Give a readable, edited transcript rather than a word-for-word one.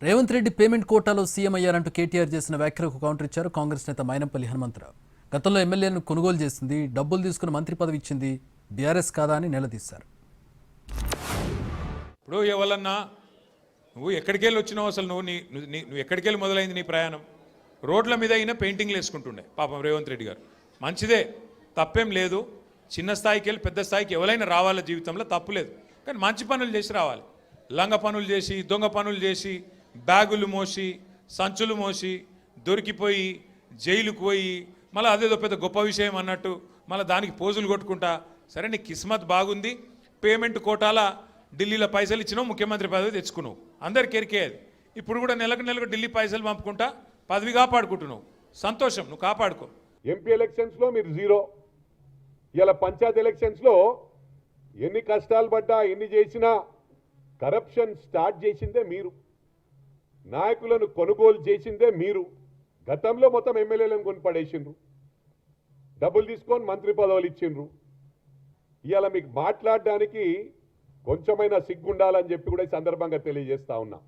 Revanth Reddy payment కోటాలో CM అయ్యారంటూ KTR చేసిన వ్యాఖ్యలకు కౌంటర్ ఇచ్చారు కాంగ్రెస్ నేత మైనంపల్లి హనుమంతరావు. గతంలో ఎమ్మెల్యేలను కొనుగోలు చేసింది, డబ్బులు తీసుకుని మంత్రి పదవి ఇచ్చింది బీఆర్ఎస్ కాదా అని నిలదీశారు. ఇప్పుడు ఎవరన్నా నువ్వు ఎక్కడికి వెళ్ళి వచ్చినావు, అసలు నువ్వు ఎక్కడికి వెళ్ళి మొదలైంది నీ ప్రయాణం? రోడ్ల మీద అయినా పెయింటింగ్లు వేసుకుంటుండే పాపం రేవంత్ రెడ్డి గారు. మంచిదే, తప్పేం లేదు. చిన్న స్థాయికి వెళ్ళి పెద్ద స్థాయికి ఎవరైనా రావాల జీవితంలో, తప్పు లేదు. కానీ మంచి పనులు చేసి రావాలి. లంగ పనులు చేసి, దొంగ పనులు చేసి, బ్యాగులు మోసి, సంచులు మోసి, దొరికిపోయి జైలుకు పోయి మళ్ళీ అదేదో పెద్ద గొప్ప విషయం అన్నట్టు మళ్ళీ దానికి పోజులు కొట్టుకుంటా. సరే, నీ కిస్మత్ బాగుంది, పేమెంట్ కోటాల ఢిల్లీలో పైసలు ఇచ్చినావు, ముఖ్యమంత్రి పదవి తెచ్చుకున్నావు, అందరికి ఎరికేది. ఇప్పుడు కూడా నెలకు ఢిల్లీ పైసలు పంపుకుంటా పదవి కాపాడుకుంటున్నావు. సంతోషం, నువ్వు కాపాడుకో. ఎంపీ ఎలక్షన్స్లో మీరు జీరో. ఇలా పంచాయత్ ఎలక్షన్స్లో ఎన్ని కష్టాలు పడ్డా, ఎన్ని చేసినా కరప్షన్ స్టార్ట్ చేసిందే మీరు, నాయకులను కొనుగోలు చేసిందే మీరు. గతంలో మొత్తం ఎమ్మెల్యేలను కొని పడేసిండ్రు, డబ్బులు తీసుకొని మంత్రి పదవులు ఇచ్చిండ్రు. ఇవాళ మీకు మాట్లాడడానికి కొంచెమైనా సిగ్గుండాలని చెప్పి కూడా ఈ సందర్భంగా తెలియజేస్తా ఉన్నా.